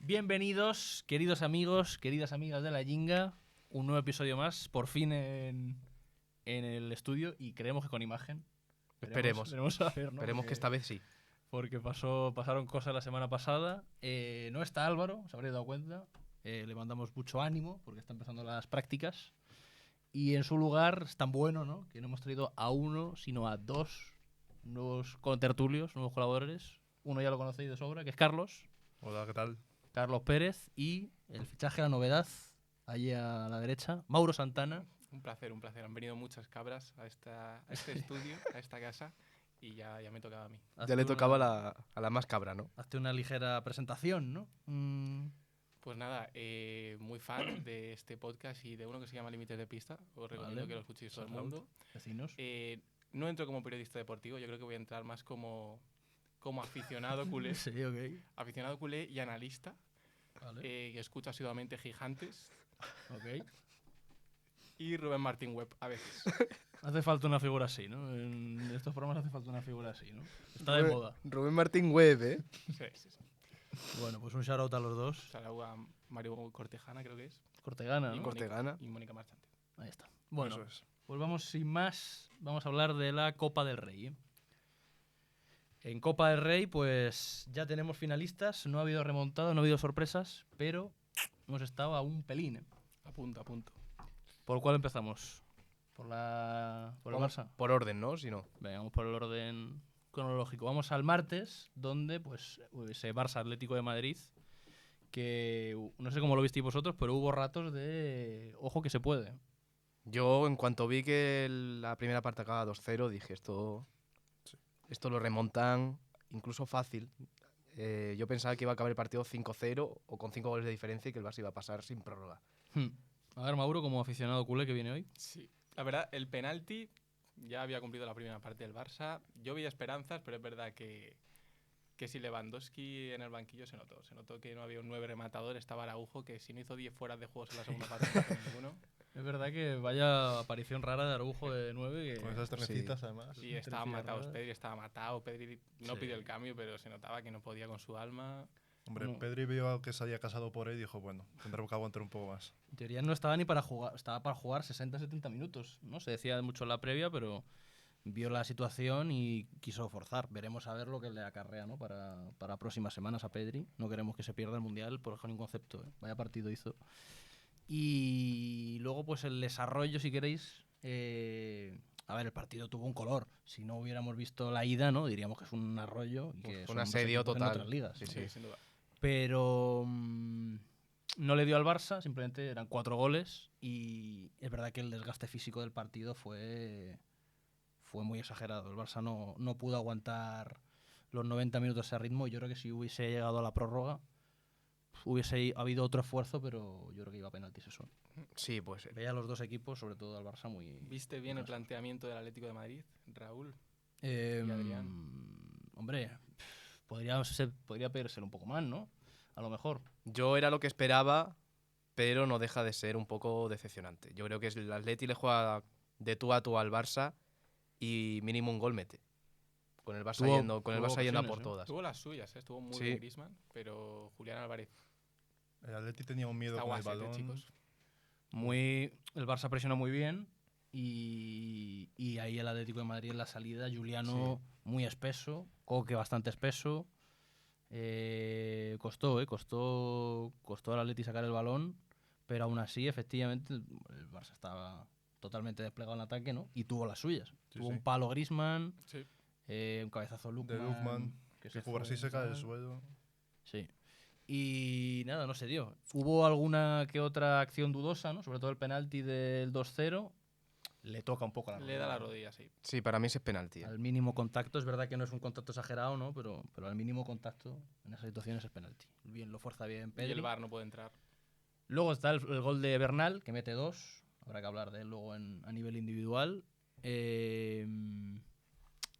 Bienvenidos, queridos amigos, queridas amigas de la Jinga. Un nuevo episodio más, por fin en el estudio y creemos que con imagen. Esperemos. Veremos a ver, ¿no? Esperemos que esta vez sí. Porque pasaron cosas la semana pasada. No está Álvaro, se habréis dado cuenta. Le mandamos mucho ánimo porque está empezando las prácticas. Y en su lugar es tan bueno, ¿no? Que no hemos traído a uno, sino a dos nuevos contertulios, nuevos colaboradores. Uno ya lo conocéis de sobra, que es Carlos. Hola, ¿qué tal? Carlos Pérez. Y el fichaje, la novedad, allí a la derecha, Mauro Santana. Un placer. Han venido muchas cabras a este estudio, a esta casa, y ya me tocaba a mí. Ya le tocaba a la más cabra, ¿no? Hazte una ligera presentación, ¿no? Pues nada, muy fan de este podcast y de uno que se llama Límites de Pista. Os recomiendo que lo escuchéis todo el mundo. Vecinos. No entro como periodista deportivo, yo creo que voy a entrar más como aficionado culé. Sí, ok. Aficionado culé y analista, Vale. que escucha asiduamente Gigantes. Ok. Y Rubén Martín Webb, a veces. Hace falta una figura así, ¿no? En estos programas hace falta una figura así, ¿no? Está de moda. Rubén Martín Webb, ¿eh? Sí. Bueno, pues un shout out a los dos. Saludo a Mario Cortejana, creo que es. Cortegana, Y ¿no? Cortegana. Y Mónica Marchante. Ahí está. Bueno, Eso es. pues vamos sin más. Vamos a hablar de la Copa del Rey, ¿eh? En Copa del Rey, pues ya tenemos finalistas. No ha habido remontada, no ha habido sorpresas, pero hemos estado a un pelín, ¿eh? A punto. ¿Por cuál empezamos? ¿Por el Barça? Por orden, ¿no? Si no. Venga, vamos por el orden cronológico. Vamos al martes, donde pues ese Barça Atlético de Madrid, que no sé cómo lo visteis vosotros, pero hubo ratos de ojo que se puede. Yo, en cuanto vi que la primera parte acababa 2-0, dije, esto lo remontan incluso fácil. Yo pensaba que iba a acabar el partido 5-0 o con 5 goles de diferencia y que el Barça iba a pasar sin prórroga. A ver, Mauro, como aficionado culé que viene hoy. Sí. La verdad, el penalti ya había cumplido la primera parte del Barça. Yo veía esperanzas, pero es verdad que si Lewandowski en el banquillo se notó. Se notó que no había un 9 rematador, estaba Araujo, que si no hizo 10 fueras de juegos en la segunda parte, no hizo ninguno. Es verdad que vaya aparición rara de Araujo de 9. Con esas trenecitas, además. Y estaban matados. Pedri estaba matado. Pedri no Sí. pidió el cambio, pero se notaba que no podía con su alma. Hombre, No. Pedri vio que se había casado por él y dijo, bueno, tendré que aguantar un poco más. En teoría no estaba ni para jugar, estaba para jugar 60-70 minutos. No se decía mucho en la previa, pero vio la situación y quiso forzar. Veremos a ver lo que le acarrea, ¿no? para próximas semanas a Pedri. No queremos que se pierda el Mundial por ningún concepto, ¿eh? Vaya partido hizo. Y luego, pues el desarrollo, si queréis. A ver, el partido tuvo un color. Si no hubiéramos visto la ida, ¿no? Diríamos que es un arroyo y que son Un dos asedio equipos en total. otras ligas. Sí. Sin duda. Pero no le dio al Barça, simplemente eran 4 goles y es verdad que el desgaste físico del partido fue muy exagerado. El Barça no pudo aguantar los 90 minutos a ese ritmo. Yo creo que si hubiese llegado a la prórroga hubiese habido otro esfuerzo, pero yo creo que iba a penaltis eso. Sí, pues. Veía a los dos equipos, sobre todo al Barça, muy... ¿Viste bien el planteamiento del Atlético de Madrid, Raúl? Eh, y Adrián. Hombre, podría pedírselo un poco más, ¿no? A lo mejor. Yo era lo que esperaba, pero no deja de ser un poco decepcionante. Yo creo que el Atleti le juega de tú a tú al Barça y mínimo un gol mete. Con el Barça Tuvo yendo a por ocasiones, ¿eh? todas. Tuvo las suyas, estuvo muy Sí. bien Griezmann, pero Julián Álvarez El Atleti tenía un miedo está con el guasete, balón. chicos. El Barça presionó muy bien y ahí el Atlético de Madrid en la salida, Juliano muy espeso, Coque bastante espeso. Costó al Atleti sacar el balón, pero aún así, efectivamente, el Barça estaba totalmente desplegado en ataque, ¿no? Y tuvo las suyas. Sí, Tuvo sí. un palo Griezmann, Sí. un cabezazo De Lookman, Lookman, que por así se cae del tal. suelo. Sí. Y nada, no se dio. Hubo alguna que otra acción dudosa, ¿no? Sobre todo el penalti del 2-0. Le toca un poco a la Le da la rodilla, sí. Sí, para mí ese es penalti. Al mínimo contacto. Es verdad que no es un contacto exagerado, ¿no? Pero al mínimo contacto en esas situaciones es penalti. Bien, lo fuerza bien Pedri. Y el VAR no puede entrar. Luego está el gol de Bernal, que mete 2. Habrá que hablar de él luego a nivel individual.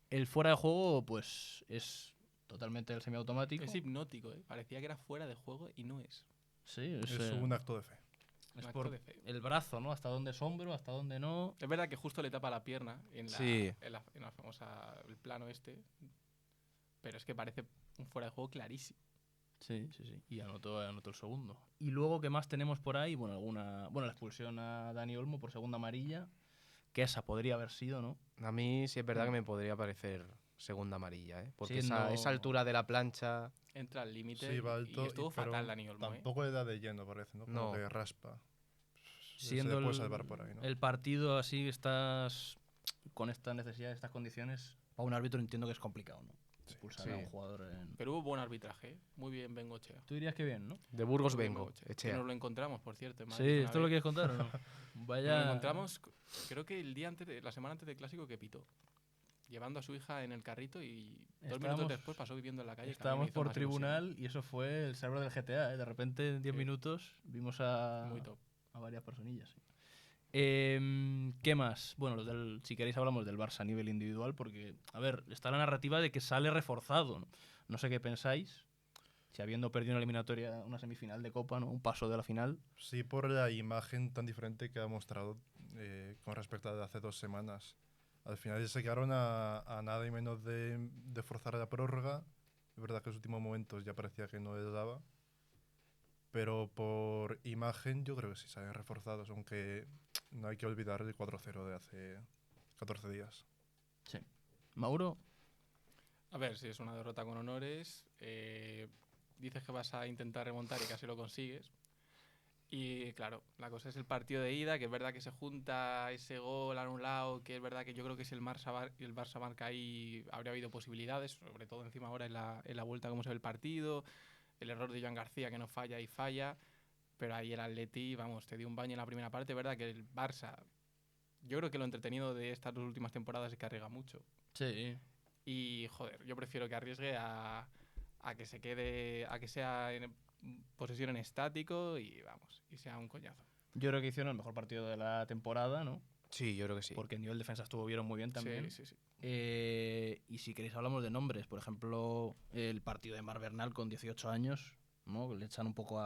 El fuera de juego, pues es totalmente el semiautomático. Es hipnótico, ¿eh? Parecía que era fuera de juego y no es. Sí, Es un acto de fe. es Un por acto de fe. el brazo, ¿no? Hasta dónde es hombro, hasta dónde no. Es verdad que justo le tapa la pierna en la, Sí. en la famosa el plano este, pero es que parece un fuera de juego clarísimo. Sí. Y anotó el segundo. Y luego, ¿qué más tenemos por ahí? Bueno, la expulsión a Dani Olmo por segunda amarilla, que esa podría haber sido, ¿no? A mí sí es verdad que me podría parecer segunda amarilla, ¿eh? Porque Siendo- esa altura de la plancha... Entra al límite Sí, va y alto, estuvo pero fatal Dani Olmo, ¿eh? tampoco le da de lleno, parece, ¿no? Como No. que raspa. Siendo Se puede salvar por ahí, ¿no? el partido así, estás con esta necesidad, estas condiciones, para un árbitro entiendo que es complicado, ¿no? Expulsar a Sí. un jugador en... Pero hubo buen arbitraje, ¿eh? Muy bien Bengochea. Tú dirías que bien, ¿no? De Burgos Muy bien vengo, Bengochea. Que Echea. nos lo encontramos, por cierto, en Sí, Madrid una ¿esto lo vez. quieres contar o no? Nos Vaya... lo encontramos, creo que el día antes, la semana antes del Clásico que pitó. Llevando a su hija en el carrito y 2 minutos Estábamos- después pasó viviendo en la calle. que a mí me Estábamos hizo por más ilusión. tribunal y eso fue el server del GTA, ¿eh? De repente, en 10 Sí. minutos, vimos a Muy top. varias personillas. Sí. ¿Qué más? Bueno, si queréis hablamos del Barça a nivel individual, porque, a ver, está la narrativa de que sale reforzado, ¿no? No sé qué pensáis, si habiendo perdido una eliminatoria, una semifinal de Copa, ¿no? Un paso de la final. Sí, por la imagen tan diferente que ha mostrado con respecto a de hace 2 semanas. Al final se quedaron a nada y menos de forzar la prórroga. Es verdad que en los últimos momentos ya parecía que no les daba. Pero por imagen yo creo que sí salen reforzados, aunque no hay que olvidar el 4-0 de hace 14 días. Sí. Mauro, A ver, si es una derrota con honores. Dices que vas a intentar remontar y casi lo consigues. Y claro, la cosa es el partido de ida, que es verdad que se junta ese gol anulado, que es verdad que yo creo que si el Barça marca ahí habría habido posibilidades, sobre todo encima ahora en la vuelta cómo se ve el partido, el error de Joan García que no falla y falla, pero ahí el Atleti, vamos, te dio un baño en la primera parte, es verdad que el Barça, yo creo que lo entretenido de estas 2 últimas temporadas es que arriesga mucho. sí. Y joder, yo prefiero que arriesgue a que se quede, a que sea en posesión en estático y vamos, y sea un coñazo. Yo creo que hicieron el mejor partido de la temporada, ¿no? Sí, yo creo que sí. Porque en nivel defensa estuvieron muy bien también. Sí, sí, sí. Y si queréis hablamos de nombres. Por ejemplo, el partido de Mar Bernal con 18 años, ¿no? Le echan un poco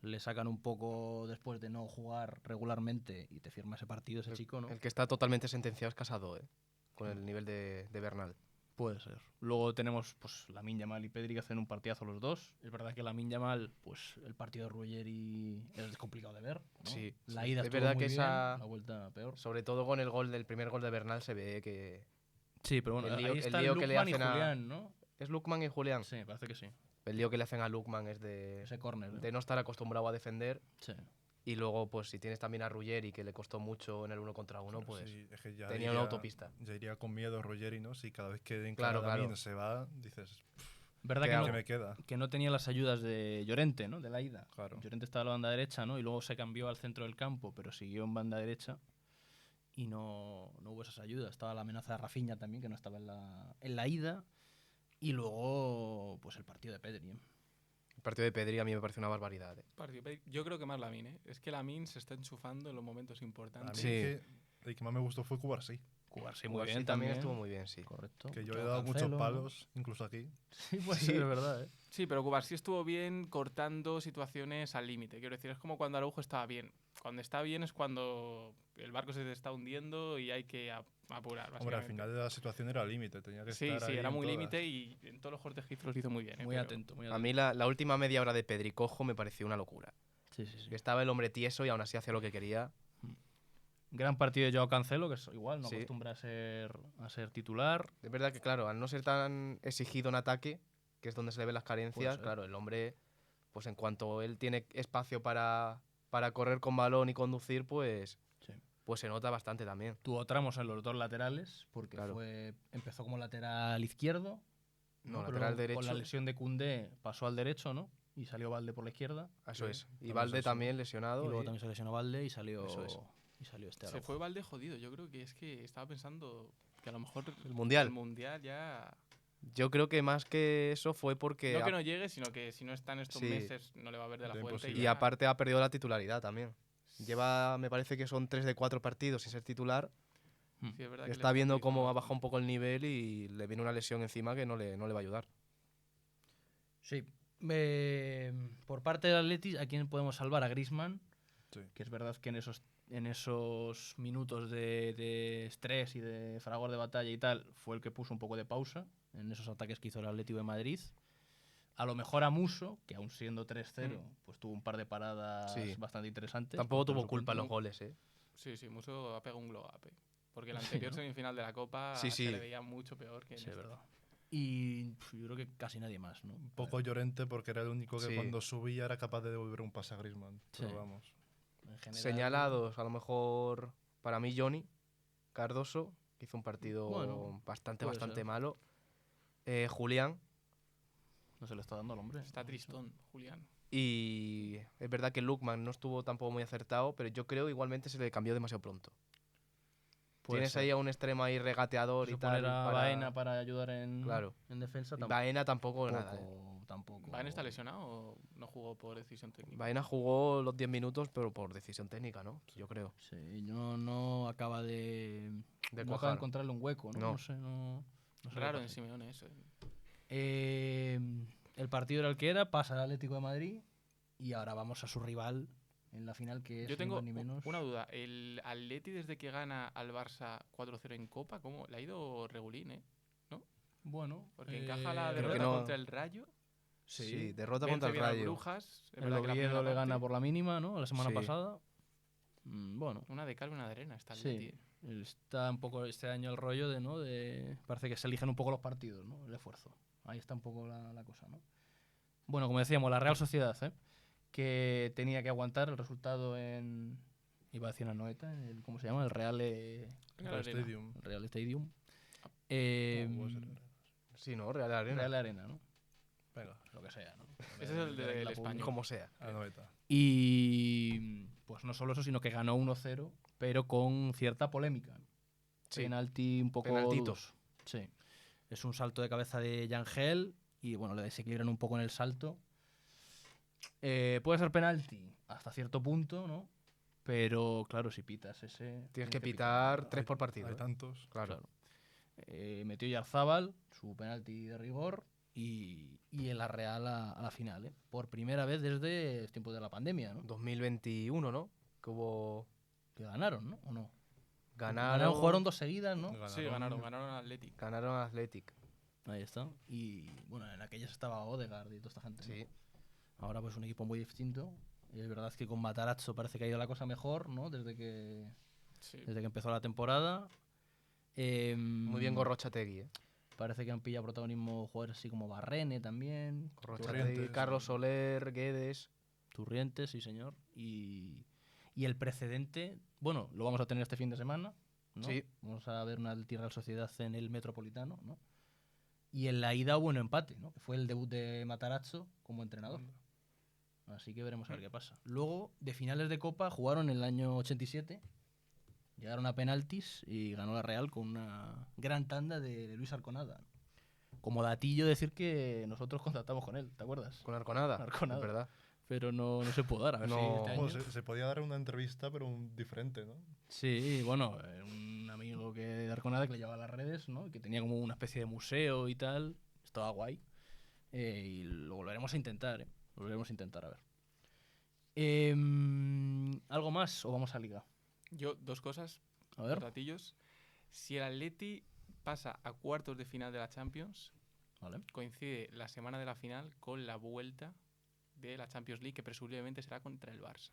le sacan un poco después de no jugar regularmente y te firma ese partido ese chico, ¿no? El que está totalmente sentenciado es Casado, ¿eh? Con el nivel de Bernal. Puede ser. Luego tenemos pues Lamine Yamal y Pedri que hacen un partidazo los dos. Es verdad que Lamine Yamal, pues el partido de Ruggeri es complicado de ver, ¿no? Sí, La sí. ida Es estuvo verdad muy que bien, esa- la vuelta peor. Sobre todo con el primer gol de Bernal se ve que... Sí, pero bueno, el lío- ahí el está lío que le Lukman y hacen a- Julián, ¿no? ¿Es Lukman y Julián? Sí, parece que sí. El lío que le hacen a Lukman es Ese córner, ¿no? de no estar acostumbrado a defender. Sí. Y luego, pues si tienes también a Ruggeri, que le costó mucho en el 1 contra 1, Claro, pues sí, es que ya tenía una autopista. Ya iría con miedo Ruggeri, ¿no? Si cada vez que Claro, encara claro. Lamine se va, dices, ¿Verdad ¿Qué que hago? ¿qué no, me queda? que no tenía las ayudas de Llorente, ¿no? De la ida. Claro. Llorente estaba en la banda derecha, ¿no? Y luego se cambió al centro del campo, pero siguió en banda derecha. Y no hubo esas ayudas. Estaba la amenaza de Rafinha también, que no estaba en la ida. Y luego, pues el partido de Pedri. ¿Eh? el partido de Pedri a mí me parece una barbaridad. Yo creo que más Lamine, ¿eh? Es que Lamine se está enchufando en los momentos A mí importantes. Sí. el que más me gustó fue Cubarsí, Jugarse muy Cubarsí bien también también. estuvo muy bien, sí. Correcto. que yo le he Joao dado muchos Cancelo, ¿no? palos, incluso aquí. Sí, puede ser, es verdad, ¿eh? Sí, pero Cubarsí estuvo bien cortando situaciones al límite. Quiero decir, es como cuando Araujo estaba bien. Cuando está bien es cuando el barco se te está hundiendo y hay que apurar, Hombre, al básicamente. final la situación era límite, tenía que Sí, estar sí, ahí era en muy todas. límite y en todos los cortes que hizo los hizo muy bien. Muy pero- atento, muy A atento. mí la última media hora de Pedri Cojo me pareció una locura. Sí, sí, sí. Estaba el hombre tieso y aún así hacía lo que quería. Gran partido de Joao Cancelo, que es igual, no Sí. acostumbra a ser titular. Es verdad que, claro, al no ser tan exigido en ataque, que es donde se le ven las carencias, ser. claro, el hombre, pues en cuanto él tiene espacio para correr con balón y conducir, pues, Sí. pues se nota bastante también. Tuvo tramos en los dos laterales, porque Claro. empezó como lateral izquierdo. No, Pero lateral luego, derecho. Con la lesión de Koundé pasó al derecho, ¿no? Y salió Valde por la izquierda. Eso Sí, es. Y también Valde es eso. también Y lesionado. luego y- también se lesionó Valde y salió, Eso es. este Se Araujo. fue Valde jodido. Yo creo que es que estaba pensando que a lo mejor El Mundial. el Mundial ya... Yo creo que más que eso fue porque... No que no llegue, sino que si no está en estos Sí. meses no le va a ver de la Ya fuente. imposible. Y aparte ha perdido la titularidad también. Lleva, me parece que son 3 de 4 partidos sin ser titular. Sí, es verdad que le Está viendo utilizando cómo ha bastante. bajado un poco el nivel y le viene una lesión encima que no le va a ayudar. Sí. Por parte del Atleti, ¿a quién podemos salvar? A Griezmann, Sí. que es verdad que en esos minutos de estrés y de fragor de batalla y tal, fue el que puso un poco de pausa en esos ataques que hizo el Atlético de Madrid. A lo mejor a Muso, que aún siendo 3-0, pues tuvo un par de paradas Sí. bastante interesantes. Tampoco contra tuvo los culpa en los oponentes. goles, ¿eh? Sí, Muso ha pegado un glow up. Porque la Sí, anterior ¿no? semifinal de la Copa Sí, se sí. le veía mucho peor que en Sí, es esta. verdad. Y yo creo que casi nadie más, ¿no? Un poco Llorente porque era el único que Sí. cuando subía era capaz de devolver un pase a Griezmann. Pero Sí. vamos. En general, Señalados, a lo mejor, para mí, Johnny Cardoso, que hizo un partido Bueno, bastante puede ser. malo. Julián. No se le está dando al hombre. Está tristón, Julián. Y es verdad que Lukman no estuvo tampoco muy acertado, pero yo creo igualmente se le cambió demasiado pronto. Puede Tienes ser. ahí a un extremo ahí regateador y Eso tal. poner a Baena para ayudar en, Claro. en defensa Y Baena tampoco nada. tampoco. ¿Baen está lesionado o no jugó por decisión técnica? Baena jugó los 10 minutos, pero por decisión técnica, ¿no? Yo creo. Sí, no acaba de. De no acaba de cuajar. encontrarle un hueco, ¿no? No. No sé, no sé qué Raro en pasa. Simeone eso. El partido era el que era, pasa al Atlético de Madrid y ahora vamos a su rival en la final, que es Yo ni tengo más ni menos. una duda. El Atleti desde que gana al Barça 4-0 en Copa, ¿cómo? Le ha ido regulín, ¿eh? Bueno, Porque encaja la creo derrota que no. contra el Rayo. Sí, derrota Vence contra el bien al Rayo. Brujas. Es el verdad que la Oviedo primera le gana parte, por la mínima, ¿no? La semana Sí. pasada. Bueno, Una de cal, una de arena. Está el sí. Atleti. Está un poco este año el rollo de, ¿no? Parece que se eligen un poco los partidos, ¿no? El esfuerzo. Ahí está un poco la cosa, ¿no? Bueno, como decíamos, la Real Sociedad, ¿eh? Que tenía que aguantar el resultado en. Iba a decir en Anoeta, ¿cómo se llama? El Real, Real Arena. Stadium. Real Stadium. No, puede ser Herrera. Sí, ¿no? Real Arena. Real Arena, ¿no? Venga, Lo que sea, ¿no? Ese es el del la español. Como sea. Anoeta. Y pues no solo eso, sino que ganó 1-0, pero con cierta polémica. Sí. Penalti un poco Penaltito. dudoso. Sí. Es un salto de cabeza de Yangel y bueno, le desequilibran un poco en el salto. Puede ser penalti hasta cierto punto, ¿no? Pero claro, si pitas ese... Tienes que pitar 3 por Hay partido. ¿eh? tantos. Claro. Metió Yarzábal su penalti de rigor y en la Real a la final, ¿eh? Por primera vez desde el tiempo de la pandemia, ¿no? 2021, ¿no? Que hubo. Que ganaron, ¿no? ¿O no? Ganaron. Jugaron 2 seguidas, ¿no? Sí, ganaron al Atleti. Ganaron a Athletic. Ahí está. Y bueno, en aquellas estaba Odegaard y toda esta gente. ¿no? Sí. Ahora pues un equipo muy distinto. Y es verdad que con Matarazzo parece que ha ido la cosa mejor, ¿no? Desde que empezó la temporada. Muy bien Gorrochategui, ¿eh? Parece que han pillado protagonismo jugadores así como Barrene también. Gorrochategui, Turrientes, Carlos sí. Soler, Guedes. Turrientes, sí señor. Y el precedente, bueno, lo vamos a tener este fin de semana, ¿no? Sí. Vamos a ver una Athletic Real Sociedad en el Metropolitano, ¿no? Y en la ida hubo un empate, ¿no? Que fue el debut de Matarazzo como entrenador. Así que veremos a ver qué pasa. Luego, de finales de Copa, jugaron en el año 87. Llegaron a penaltis y ganó la Real con una gran tanda de Luis Arconada. Como datillo decir que nosotros contactamos con él, ¿te acuerdas? Con Arconada. Arconada. Es verdad. Pero no se pudo dar. A ver si No. este año... Bueno, se podía dar una entrevista, pero diferente, ¿no? Sí, bueno, un amigo de Arconada que le llevaba a las redes, ¿no? Y que tenía como una especie de museo y tal. Estaba guay. Y lo volveremos a intentar, ¿eh? Lo volveremos a intentar, a ver. ¿Algo más o vamos a Liga? Yo, dos cosas. A ver. Dos datillos. Si el Atleti pasa a cuartos de final de la Champions, Vale. coincide la semana de la final con la vuelta de la Champions League, que presumiblemente será contra el Barça.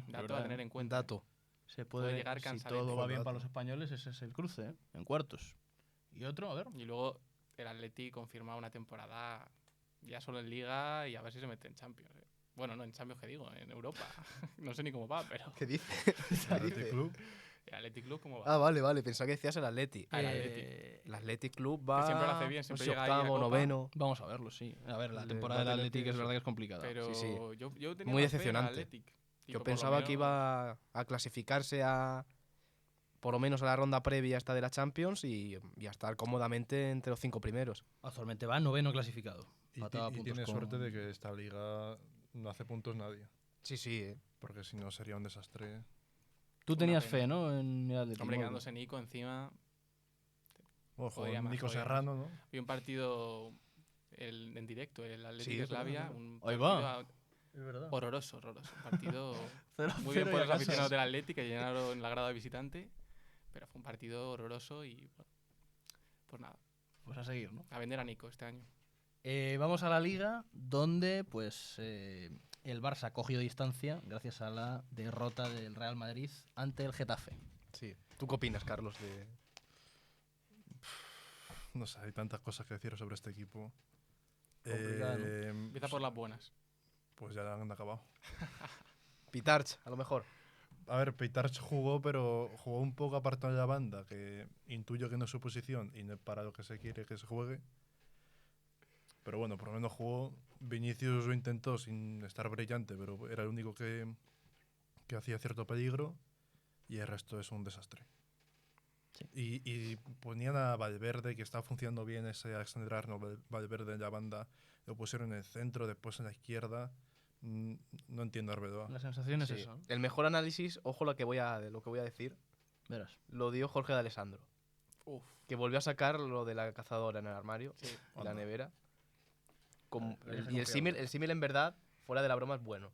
Dato a tener en Un cuenta. dato. Se puede puede llegar si cansadete. todo va bien Dato. para los españoles, ese es el cruce, ¿eh? En cuartos. Y otro, a ver. Y luego el Atleti confirma una temporada ya solo en Liga y a ver si se mete en Champions. Bueno, no en Champions, que digo, en Europa. No sé ni cómo va, pero ¿Qué dice? El Athletic Club. el Athletic Club cómo va. Ah, vale. Pensaba que decías el Atleti. El Atleti. El Athletic Club va. Que siempre lo hace bien, siempre no sé, llega ahí a octavo, Copa. noveno. Vamos a verlo, sí. A ver, la Le- temporada va a del tener Athletic que- es verdad que es complicada. Pero Sí, sí. yo tenía Muy más fe en el decepcionante. Athletic. Y Yo por lo pensaba que menos- iba a clasificarse a. Por lo menos a la ronda previa esta de la Champions y a estar cómodamente entre los 5 primeros. Actualmente va noveno clasificado. Y, Empatado a y puntos tiene con- suerte de que esta liga no hace puntos nadie. Sí. Porque si no sería un desastre. Tú Una tenías pena. fe, ¿no? En el Athletic. Hombre, Muy quedándose Nico encima. Ojo, Podría más, Nico podría Serrano, ¿no? Vi un partido en directo, el Athletic Sí, Slavia. sí. Un Ahí partido va. Es verdad. horroroso. Un partido 0-0 muy bien y por a los casa. aficionados del Athletic que llenaron la grada de visitante. Pero fue un partido horroroso y bueno, pues nada, Pues a seguir, ¿no? a vender a Nico este año. Vamos a la Liga, donde pues el Barça ha cogido distancia gracias a la derrota del Real Madrid ante el Getafe. Sí. ¿Tú qué opinas, Carlos? No sé, hay tantas cosas que decir sobre este equipo. Complicado, ¿no? Empieza por las buenas. Pues ya han acabado. Pitarch, a lo mejor. A ver, Peitarch jugó, pero jugó un poco apartado de la banda, que intuyo que no es su posición y no es para lo que se quiere que se juegue. Pero bueno, por lo menos jugó. Vinicius lo intentó sin estar brillante, pero era el único que hacía cierto peligro y el resto es un desastre. Sí. Y ponían a Valverde, que estaba funcionando bien ese Alexander Arnold Valverde en la banda, lo pusieron en el centro, después en la izquierda. No entiendo Arbeloa. La sensación es Sí. eso, ¿no? El mejor análisis, ojo lo que voy a decir, Verás. lo dio Jorge de Alessandro, Uf. que volvió a sacar lo de la cazadora en el armario, Sí. en la Anda. nevera. Pero ya se Y el confiaba. símil en verdad, fuera de la broma, es bueno.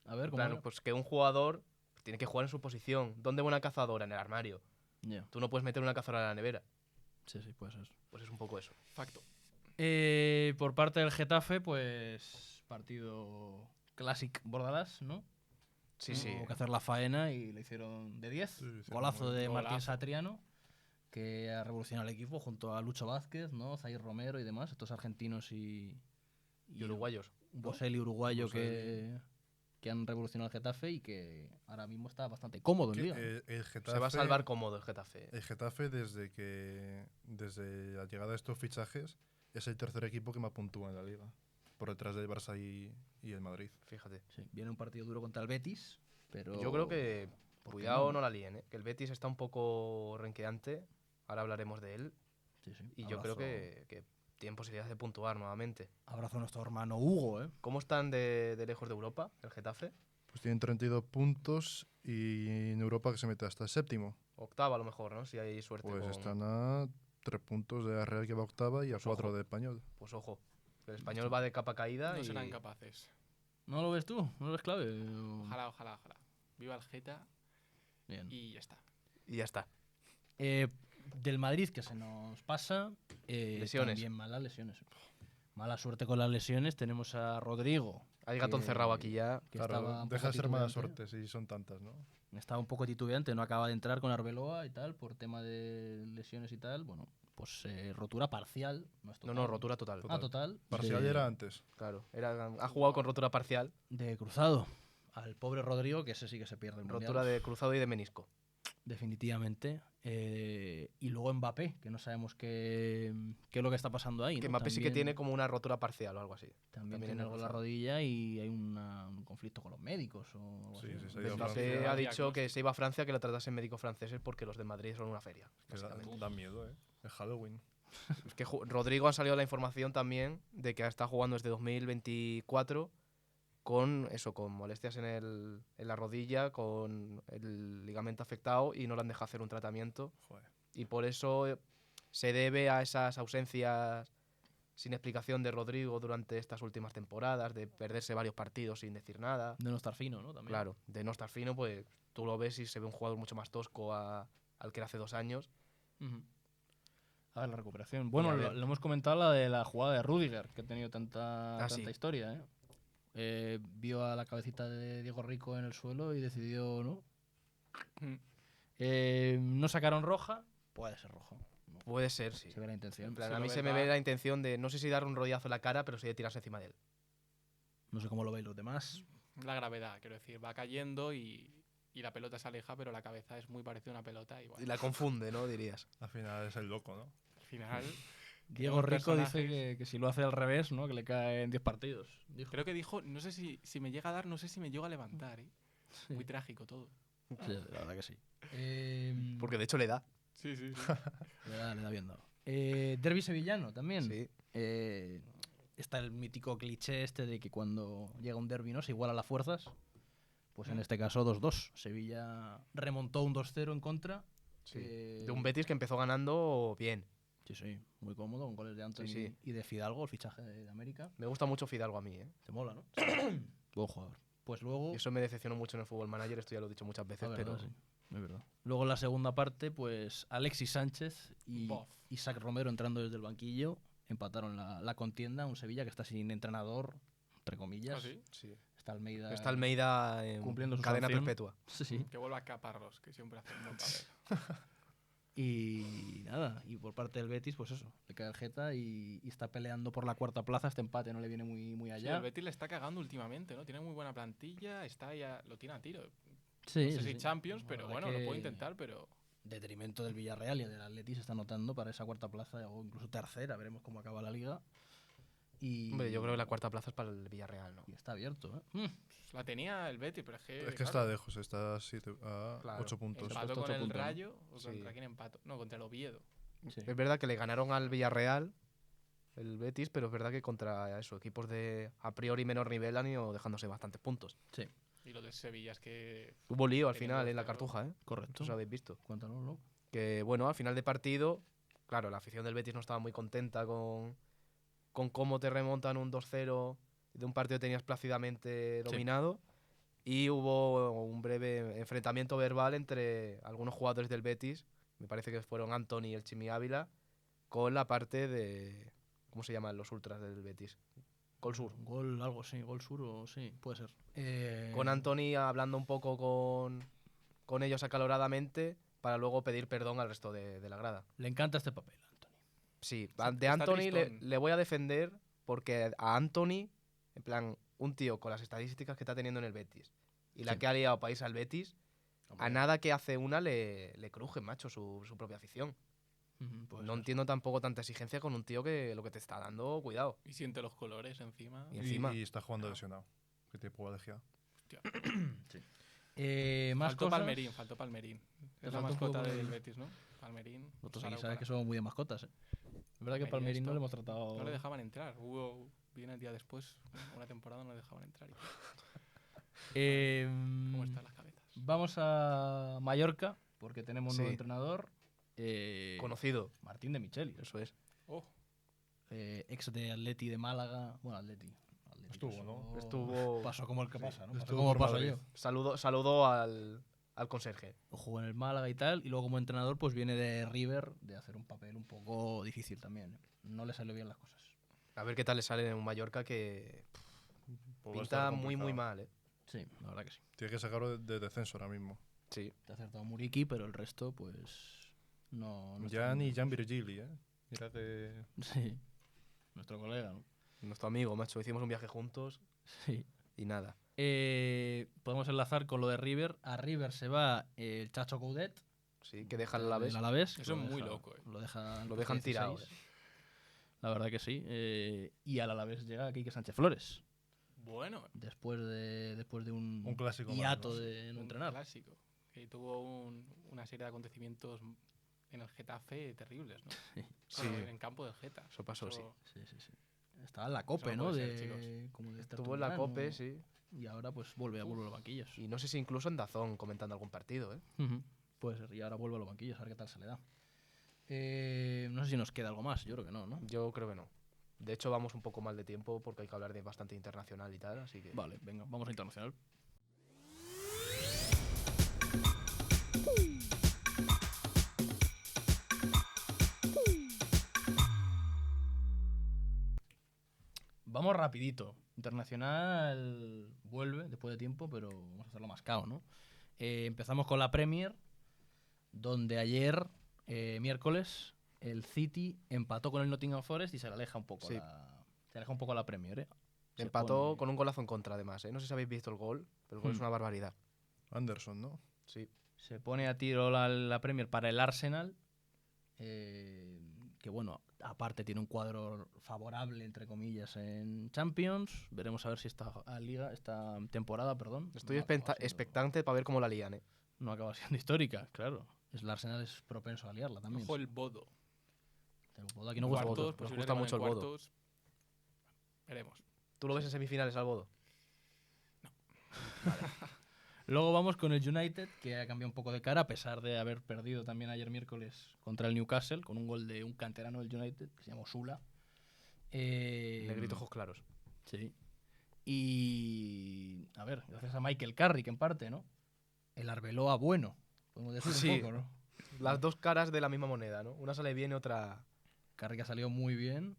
A ver, En ¿cómo plan, era? pues que un jugador tiene que jugar en su posición. ¿Dónde va una cazadora? En el armario. Ya. Tú no puedes meter una cazadora en la nevera. Sí, puede ser. Pues es un poco eso. Facto. Por parte del Getafe, pues partido Classic Bordalás, ¿no? Sí. Hubo que hacer la faena y le hicieron de 10. Sí, hicieron Golazo muy de bien. Martín Golazo. Satriano, que ha revolucionado el equipo junto a Lucho Vázquez, ¿no? Zair Romero y demás, estos argentinos y uruguayos. Un Boselli uruguayo Boselli. que han revolucionado el Getafe y que ahora mismo está bastante cómodo en Que, Liga. el Getafe, Se va a salvar cómodo el Getafe. El Getafe, desde la llegada de estos fichajes, es el tercer equipo que más puntúa en la liga, por detrás del Barça y el Madrid. Fíjate. Sí, viene un partido duro contra el Betis, pero... Yo creo que, ¿por qué cuidado, no? no la líen, ¿eh? Que el Betis está un poco renqueante. Ahora hablaremos de él. Sí, sí. Y yo creo que tienen posibilidades de puntuar nuevamente. Abrazo a nuestro hermano Hugo, ¿eh? ¿Cómo están de lejos de Europa el Getafe? Pues tienen 32 puntos y en Europa que se mete hasta el séptimo. Octava a lo mejor, ¿no? Si hay suerte. Pues con- están a 3 puntos de la Real, que va octava, y a Pues 4 ojo. de Español. Pues ojo. El español va de capa caída No y... serán capaces. ¿No lo ves tú? ¿No lo ves clave? Ojalá, ojalá, ojalá. Viva el Geta Bien. y ya está. y ya está. Del Madrid, que se nos pasa. Lesiones. También malas lesiones. Mala suerte con las lesiones. Tenemos a Rodrigo. Hay gato que- encerrado aquí ya. que Claro, estaba un deja poco de ser mala titubeante. suerte si son tantas, ¿no? Estaba un poco titubeante, no acaba de entrar con Arbeloa y tal, por tema de lesiones y tal. Bueno, pues rotura parcial. No, es No, total. no, rotura total. Ah, total. Parcial de, era antes. Claro. Ha jugado con rotura parcial, de cruzado. Al pobre Rodrigo, que ese sí que se pierde el rotura mundial. de cruzado y de menisco. Definitivamente. Y luego Mbappé, que no sabemos qué es lo que está pasando ahí. Que ¿no? Mbappé sí que También- tiene como una rotura parcial o algo así. También también tiene en el algo en la cruzado. rodilla y hay un conflicto con los médicos o algo Sí, así, sí, ¿no? se ha ido a Mbappé Francia. ha dicho Diagnóstico. que se iba a Francia, que lo tratasen médicos franceses porque los de Madrid son una feria. Que básicamente. da miedo, ¿eh? Es Halloween. Es que Rodrigo ha salido la información también de que está jugando desde 2024 con molestias en la rodilla, con el ligamento afectado y no le han dejado hacer un tratamiento. Joder. Y por eso se debe a esas ausencias sin explicación de Rodrigo durante estas últimas temporadas, de perderse varios partidos sin decir nada. De no estar fino, ¿no? También. Claro, de no estar fino, pues tú lo ves y se ve un jugador mucho más tosco al que era hace 2 años. Ujú. A ver, la recuperación. Bueno, Y a ver. lo hemos comentado la de la jugada de Rudiger, que ha tenido tanta sí. historia, ¿eh? Vio a la cabecita de Diego Rico en el suelo y decidió, ¿no? Mm. No sacaron roja, puede ser rojo. ¿no? Puede ser, sí. Se ve la intención. En plan, Se a lo mí ve se el me ve VAR. la intención de, no sé si darle un rodillazo en la cara, pero sí de tirarse encima de él. No sé cómo lo veis los demás. La gravedad, quiero decir, va cayendo y la pelota se aleja, pero la cabeza es muy parecida a una pelota y bueno, Y la confunde, ¿no? Dirías. Al final es el loco, ¿no? al final... Diego tenemos Rico dice personajes. que si lo hace al revés, ¿no? Que le cae en 10 partidos. Dijo. Creo que dijo, no sé si me llega a dar, no sé si me llego a levantar, ¿eh? Muy trágico todo. Sí, la verdad que sí. Porque de hecho le da. Sí, sí, sí. Le da bien dado. Derby sevillano también. Sí. Está el mítico cliché este de que cuando llega un derby, ¿no? Se igualan las fuerzas. Pues en este caso 2-2. Sevilla remontó un 2-0 en contra. Sí. Eh, De un Betis que empezó ganando bien. Sí, muy cómodo, con goles de Anthony sí. y de Fidalgo, el fichaje de América. Me gusta mucho Fidalgo a mí, ¿eh? Te mola, ¿no? Buen jugador. Pues luego... Y eso me decepcionó mucho en el Fútbol Manager, esto ya lo he dicho muchas veces, La pero... verdad, sí, es verdad. Luego en la segunda parte, pues Alexis Sánchez y Bof. Isaac Romero entrando desde el banquillo. empataron la contienda. Un Sevilla que está sin entrenador, entre comillas. ¿Ah, sí? Sí. Está Almeida. Está Almeida en Cumpliendo su cadena sanción. perpetua. Sí. Que vuelva a Caparrós, que siempre hace un buen papel. Y nada, y por parte del Betis, pues eso, le cae el Geta y está peleando por la cuarta plaza. Este empate no le viene muy Sí, allá. el Betis le está cagando últimamente, ¿no? Tiene muy buena plantilla, lo tiene a tiro. Sí, No sé sí, si sí. Champions, La pero verdad bueno, lo que puede intentar, pero... Detrimento del Villarreal y del Atleti se está notando para esa cuarta plaza o incluso tercera. Veremos cómo acaba la liga. Y, Hombre, yo creo que la cuarta plaza es para el Villarreal, ¿no? y está abierto, ¿eh? Pues la tenía el Betis, pero es que... Es que claro, está lejos, está a 8 Claro. puntos. Empate. empató Justo con 8 el puntos, ¿no? Rayo, o Sí. contra quién empató. No, contra el Oviedo. Sí. Es verdad que le ganaron al Villarreal, el Betis, pero es verdad que contra eso, equipos de a priori menor nivel han ido dejándose bastantes puntos. Sí, Y lo de Sevilla es que... Hubo lío al Tiene final en la 2-0. Cartuja, ¿eh? correcto. Eso lo habéis visto. Cuéntanos, ¿no? Que bueno, al final de partido, claro, la afición del Betis no estaba muy contenta con cómo te remontan un 2-0 de un partido que tenías plácidamente Sí. dominado. Y hubo un breve enfrentamiento verbal entre algunos jugadores del Betis, me parece que fueron Antony y el Chimi Ávila, con la parte de... ¿Cómo se llaman los ultras del Betis? Gol Sur. Gol, algo, sí, gol sur o sí, puede ser. Con Antony hablando un poco con ellos acaloradamente para luego pedir perdón al resto de la grada. Le encanta este papel, Anthony. Sí, Está- de está Anthony tristón. le voy a defender porque a Anthony, en plan, un tío con las estadísticas que está teniendo en el Betis y la Sí. que ha liado país al Betis, a Hombre, nada que hace una le cruje, macho, su propia afición. puede No ser. entiendo tampoco tanta exigencia con un tío que lo que te está dando, cuidado. Y siente los colores encima. Y encima. Y está jugando lesionado. Que tiene poco alergia. Más Faltó cosas. Faltó Palmerín. Te Es la faltó un poco mascota del Palmerín. Betis, ¿no? Palmerín. Nosotros Sara aquí sabes Ucala. que somos muy de mascotas, ¿eh? Es verdad que Palmerín Palmerín no esto- le hemos tratado. No le dejaban entrar. Viene el día después, una temporada no le dejaban entrar. ¿Cómo están las cabezas? Vamos a Mallorca, porque tenemos un nuevo Sí. entrenador. Conocido. Martín de Micheli, Eso es. Oh, ex de Atleti de Málaga. Bueno, Atleti Estuvo, pasó- ¿no? Estuvo- Pasó como el que pasa, ¿no? Pasó estuvo como por paso Madrid. yo. Saludó al conserje. Jugó en el Málaga y tal, y luego como entrenador pues viene de River, de hacer un papel un poco difícil también. ¿eh? No le salió bien las cosas. A ver qué tal le sale en un Mallorca que Pues va a estar pinta muy, muy complicado. mal, ¿eh? Sí, la verdad que sí. Tiene que sacarlo de descenso ahora mismo. Sí. Te ha acertado Muriqui, pero el resto pues no está Jan muy y bien. Jan Virgili, ¿eh? Mira que... Sí, nuestro colega, ¿no? Nuestro amigo, macho. Hicimos un viaje juntos Sí. y nada. Podemos enlazar con lo de River. A River se va el Chacho Coudet. Sí, que deja el Alavés. del Alavés, Eso lo es muy deja- loco, ¿eh? Lo dejan, Lo dejan 16. tirado, ¿eh? La verdad que sí. Y al Alavés llega Quique Sánchez Flores. Bueno, Después de un Un clásico más, hiato ¿no? de no un entrenar. clásico. Que tuvo una serie de acontecimientos en el Getafe terribles, ¿no? Sí. Bueno, en campo del Geta. Eso pasó, sí. Sí. Estaba en la COPE, no ¿no? puede ser, Como de Estuvo en la tertuliano. COPE, sí. Y ahora pues vuelve a los banquillos. Y no sé si incluso en Dazón comentando algún partido, ¿eh? Ujú. Puede ser. Y ahora vuelve a los banquillos, a ver qué tal se le da. No sé si nos queda algo más. Yo creo que no, ¿no? Yo creo que no. De hecho, vamos un poco mal de tiempo porque hay que hablar de bastante internacional y tal, así que... Vale, venga, vamos a internacional. Vamos rapidito. Internacional vuelve después de tiempo, pero vamos a hacerlo más cao, ¿no? Empezamos con la Premier, donde ayer, miércoles, el City empató con el Nottingham Forest y se le aleja un poco, Sí. se aleja un poco a la Premier, ¿eh? Se Empató pone- con un golazo en contra, además, ¿eh? No sé si habéis visto el gol, pero el gol es una barbaridad. Anderson, ¿no? Sí. Se pone a tiro la Premier para el Arsenal, que bueno, aparte tiene un cuadro favorable, entre comillas, en Champions. Veremos a ver si esta temporada, perdón. Estoy no acaba siendo- expectante para ver cómo la lían, ¿eh? No acaba siendo histórica, claro. El Arsenal es propenso a liarla también. Ojo el Bodo. Pero Bodo aquí no gusta Bodo. Bodo. Nos Posible gusta que mucho el en Bodo. cuartos. Veremos. ¿Tú lo ves en semifinales al Bodo? Luego vamos con el United, que ha cambiado un poco de cara, a pesar de haber perdido también ayer miércoles contra el Newcastle, con un gol de un canterano del United, que se llama Osula. Negrito ojos claros. Sí. Y. A ver, gracias a Michael Carrick en parte, ¿no? El Arbeloa bueno, podemos decir Sí. un poco, ¿no? Las dos caras de la misma moneda, ¿no? Una sale bien y otra Carrick ha salido muy bien.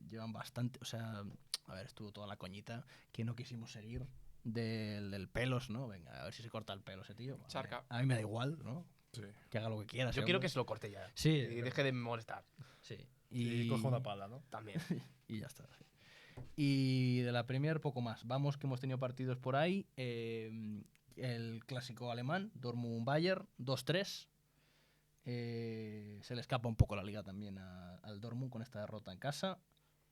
Llevan bastante. O sea, a ver, estuvo toda la coñita que no quisimos seguir del pelos, ¿no? Venga, a ver si se corta el pelo ese tío. Charca. A mí me da igual, ¿no? Sí. Que haga lo que quiera. Yo ese quiero hombre. que se lo corte ya. Sí, Y deje de molestar. sí. Y coja una pala, ¿no? También. Y ya está. Sí. Y de la Premier, poco más. Vamos, que hemos tenido partidos por ahí. El clásico alemán, Dortmund-Bayern, 2-3. Se le escapa un poco la liga también al Dortmund con esta derrota en casa.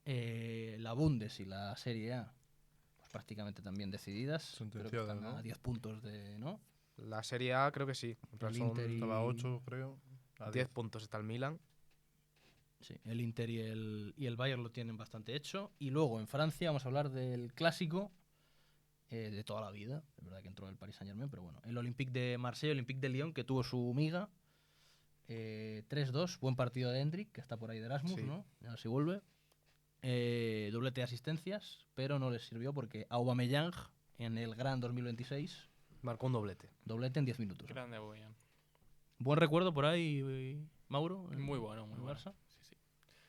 La Bundes y la Serie A, pues prácticamente también decididas. Creo que Sentenciadas, están ¿no? a 10 puntos de, ¿no? La Serie A creo que sí. En plan, El son Inter y- Estaba a 8, creo. A 10 puntos está el Milan. Sí, el Inter y el Bayern lo tienen bastante hecho. Y luego en Francia vamos a hablar del clásico de toda la vida. Es verdad que entró el Paris Saint-Germain, pero bueno. El Olympique de Marsella, el Olympique de Lyon, que tuvo su miga. 3-2, buen partido de Hendrik, que está por ahí de Erasmus, Sí. ¿no? A ver si vuelve. Doblete de asistencias, pero no les sirvió porque Aubameyang en el Gran 2026, Marcó un doblete. doblete en 10 minutos. Grande Boyan. Buen recuerdo por ahí, Mauro. en- Muy bueno, muy en bueno. Barça. Sí, sí.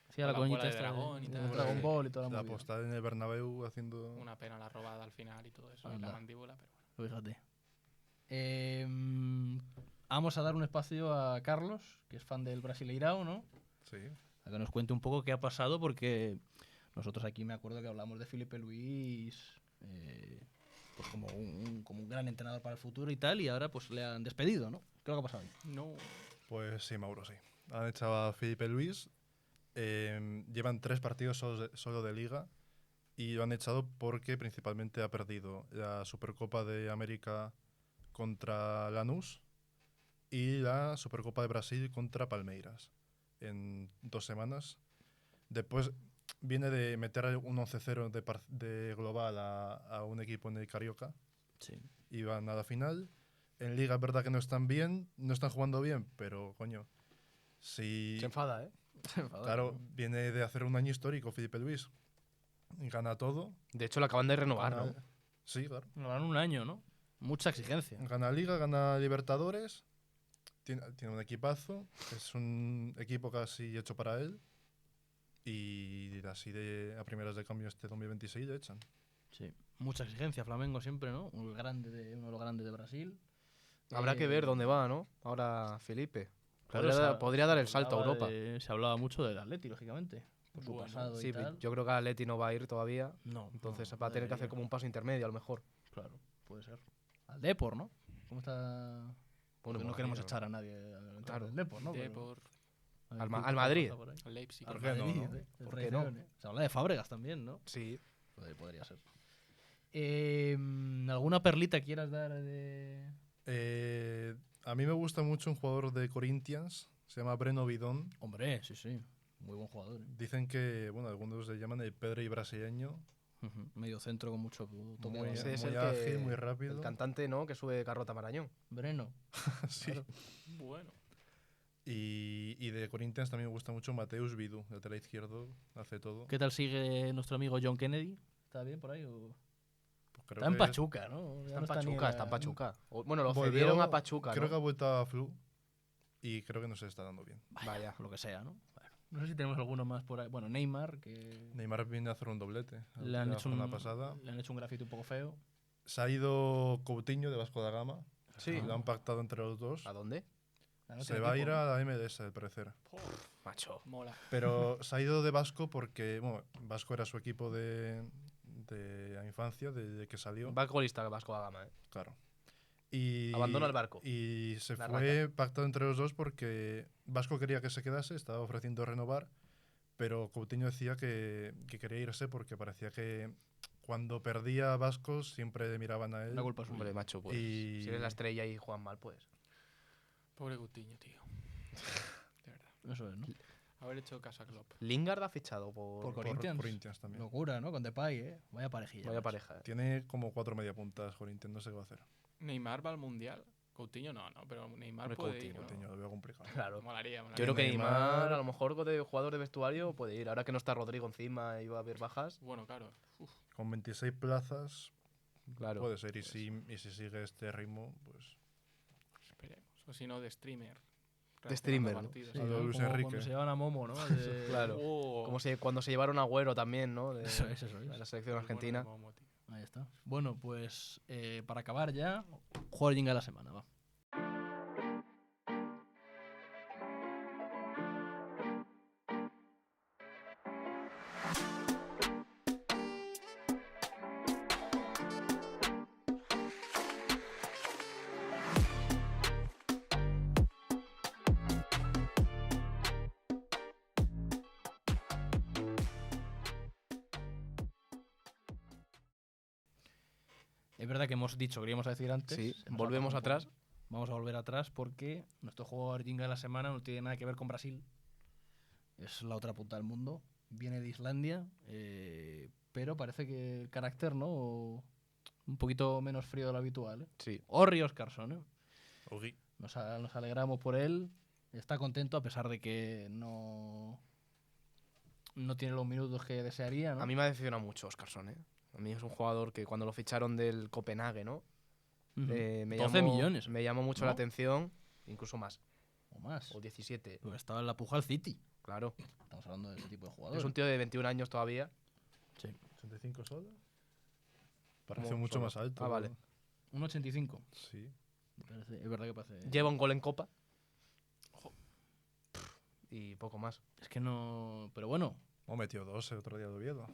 Hacía Con la la coñita bola de esta dragón y de tal. Dragon Sí. Ball y toda la La movida. apostar en el Bernabéu haciendo... Una pena la robada al final y todo eso. Y Anda. la mandíbula, pero bueno. Fíjate. Vamos a dar un espacio a Carlos, que es fan del Brasileirao, ¿no? Sí. A que nos cuente un poco qué ha pasado, porque nosotros aquí me acuerdo que hablamos de Felipe Luis pues como un gran entrenador para el futuro y tal, y ahora pues le han despedido, ¿no? ¿Qué es lo que ha pasado ahí? No. Pues sí, Mauro, sí. Han echado a Felipe Luis. Llevan 3 partidos solo de liga y lo han echado porque principalmente ha perdido la Supercopa de América contra Lanús y la Supercopa de Brasil contra Palmeiras en 2 semanas. Después viene de meter un 11-0 de global a un equipo en el Carioca Sí. y van a la final. En liga es verdad que no están bien, no están jugando bien, pero coño, si... Se enfada, ¿eh? Claro, viene de hacer un año histórico Felipe Luis. Gana todo. De hecho, lo acaban de renovar, Gana- ¿no? Sí, claro. Nos dan un año, ¿no? Mucha exigencia. Gana Liga, gana Libertadores. Tiene un equipazo. Es un equipo casi hecho para él. Y así a primeras de cambio este 2026 le echan. Sí. Mucha exigencia, Flamengo siempre, ¿no? Uno de los grandes de Brasil. Habrá que ver dónde va, ¿no? Ahora Felipe. Claro, Podría dar el salto a hablaba Europa. se hablaba mucho del Atleti, lógicamente. Por su Bueno, pasado Sí, y tal. yo creo que Atleti no va a ir todavía. No. Entonces no, va a tener que hacer debería. como un paso intermedio, a lo mejor. Claro, puede ser. Al Depor, ¿no? ¿Cómo está? Bueno, Porque no imagino, queremos ¿no? echar a nadie al Claro. Depor, ¿no? Pero- Depor, a ver Al quién Ma- pasa al Madrid. por ahí. al Leipzig. Al ¿Por qué no, Madrid, no? el ¿Por qué no? traición, ¿eh? Se habla de Fábregas también, ¿no? Sí. Podría ser. ¿Alguna perlita quieras dar de...? A mí me gusta mucho un jugador de Corinthians. Se llama Breno Bidón. Hombre, sí, sí. Muy buen jugador. ¿eh? Dicen que, bueno, algunos le llaman el Pedri brasileño. Ujú. Medio centro con mucho toque Muy de bien. Ese es muy el ágil, que- muy rápido. El cantante, ¿no? Que sube Carrota Marañón. Breno. Sí. Claro. Bueno. Y de Corinthians también me gusta mucho Mateus Vidú, lateral izquierdo, hace todo. ¿Qué tal sigue nuestro amigo John Kennedy? ¿Está bien por ahí? Pues creo Está en que Pachuca, ¿no? Ya Está en no ni Pachuca, la- está en Pachuca. Bueno, lo volvió- cedieron a Pachuca, Creo ¿no? que ha vuelto a Flu y creo que no se está dando bien. Vaya. Lo que sea, ¿no? Bueno, no sé si tenemos alguno más por ahí. Bueno, Neymar, que Neymar viene a hacer un doblete. le han, la hecho jornada un, pasada. le han hecho un grafito un poco feo. Se ha ido Coutinho de Vasco da Gama. Sí. Lo han pactado entre los dos. ¿A dónde? Ah, no Se tiene va a equipo, ir ¿no? a la MLS, al parecer. Macho. Mola. Pero se ha ido de Vasco porque, bueno, Vasco era su equipo de la infancia, de que salió. Va golista Vasco da Gama, ¿eh? Claro. Y, Abandona el barco. Y se La fue pactado entre los dos porque Vasco quería que se quedase, estaba ofreciendo renovar, pero Coutinho decía que quería irse porque parecía que cuando perdía Vasco siempre le miraban a él. La culpa es suya. Hombre, macho, pues. Y- Si eres la estrella y juegan mal, pues. Pobre Coutinho, tío. De verdad. Eso es, ¿no? Haber hecho caso a Klopp. Lingard ha fichado por Por por Corinthians. Corinthians también. Locura, ¿no? Con Depay, ¿eh? Vaya parejilla. Vaya macho. pareja. Tiene como 4 mediapuntas Corinthians, no sé qué va a hacer. Neymar va al Mundial. Coutinho no, pero Neymar Hombre, puede ir, Coutinho, ¿no? Coutinho lo veo complicado. Claro. Molaría, Yo molaría. creo que Neymar- Neymar, a lo mejor de jugador de vestuario puede ir. Ahora que no está Rodrigo encima y va a haber bajas. Bueno, claro. Uf, Con 26 plazas Claro. puede ser. Y si sigue este ritmo, pues esperemos. O si no, de streamer. reaccionando a streamer, ¿no? partidos. Sí, A lo ¿no? Luis Como Enrique. cuando se llevan a Momo, ¿no? De- Claro. Oh, Como cuando se llevaron a Agüero también, ¿no? De, Eso es, eso es. de la selección el bueno de argentina. Momo, tío. Ahí está. Bueno, pues para acabar ya, jugador Jinga de la semana, va. Es verdad que hemos dicho, queríamos decir antes. Sí, se nos ha volvemos pasado un atrás. poco. Vamos a volver atrás porque nuestro jugador Jinga de la semana no tiene nada que ver con Brasil. Es la otra punta del mundo. Viene de Islandia, pero parece que el carácter, ¿no? Un poquito menos frío de lo habitual. ¿eh? Sí. Orri Oscarsson, ¿eh? Ogi. Nos alegramos por él. Está contento a pesar de que no tiene los minutos que desearía. ¿no? A mí me ha decepcionado mucho Oscarsson, ¿eh? A mí es un jugador que cuando lo ficharon del Copenhague, ¿no? Ujú. Me 12 millones. Me llamó mucho ¿no? la atención, incluso más. O más. O 17, Pues estaba en la puja al City. claro. Estamos hablando de ese tipo de jugadores. Es un tío de 21 años todavía. Sí. ¿85 solo? Parece Como mucho solo. más alto. Ah, vale. Un 85. Sí. Es verdad que parece. Lleva un gol en Copa. Y poco más. Es que no. Pero bueno, O metió 2 el otro día de Oviedo.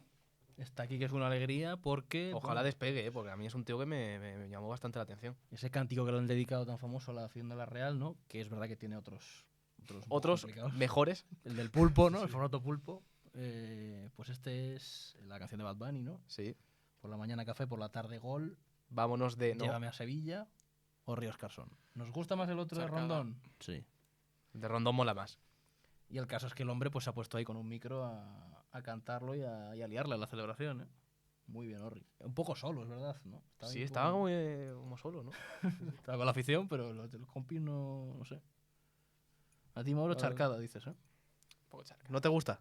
está aquí que es una alegría porque. Ojalá bueno, despegue, ¿eh? Porque a mí es un tío que me llamó bastante la atención. ese cántico que le han dedicado tan famoso a la afición de la Real, ¿no? Que es verdad que tiene otros. Un poco Otros complicados. mejores. El del pulpo, ¿no? El formato pulpo. Pues este es la canción de Bad Bunny, ¿no? Sí. Por la mañana café, por la tarde gol. Vámonos de. No, Llévame a Sevilla o Ríos Oscarsson. ¿Nos gusta más el otro de Sacada. Rondón? Sí. de Rondón mola más. Y el caso es que el hombre pues se ha puesto ahí con un micro a cantarlo y a liarle en la celebración, ¿eh? Muy bien, Orri. Un poco solo, es verdad, ¿no? Sí, ahí un estaba poco- como solo, ¿no? Estaba con la afición, pero los compis no sé. A ti, Mauro, A ver. charcada, dices, ¿eh? Un poco charca. ¿No te gusta?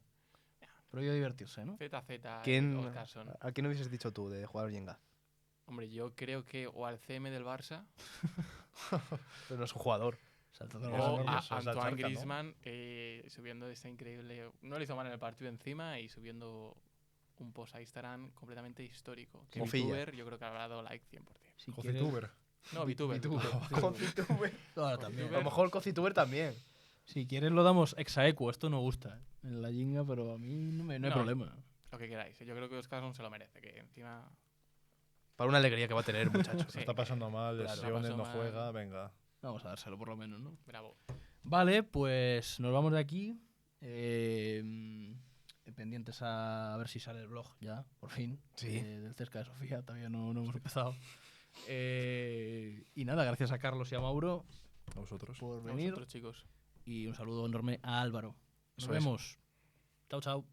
Prohibido divertirse, ¿no? ZZ, ¿Quién, Oscarsson. ¿A quién hubieses dicho tú de jugador Jenga? Hombre, yo creo que o al CM del Barça Pero no es un jugador. Saltando Eso los o no, errores. a eso es la Antoine charca, ¿no? Griezmann subiendo esta increíble... No lo hizo mal en el partido encima y subiendo un post a Instagram completamente histórico. Que Mofilla. VTuber yo creo que habrá dado like 100%. Si quieres- Cocituber. No, VTuber. Cocituber. Ahora también. A lo mejor Cocituber también. Si quieres lo damos exaequo. Esto no gusta, ¿eh? En la jinga, pero a mí no hay No. problema. Lo que queráis. Yo creo que Oscarsson se lo merece. Que encima... Para una alegría que va a tener el muchacho. Sí. Está pasando mal, Claro. lesiones, Pasó no mal. juega, venga. Vamos a dárselo por lo menos, ¿no? Bravo. Vale, pues nos vamos de aquí. Pendientes a ver si sale el blog ya, por fin. Sí. Del Cesca de Sofía, todavía no hemos empezado. Y nada, gracias a Carlos y a Mauro A vosotros. por A venir. vosotros, chicos. Y un saludo enorme a Álvaro. Nos Eso es. vemos. Chao, chao.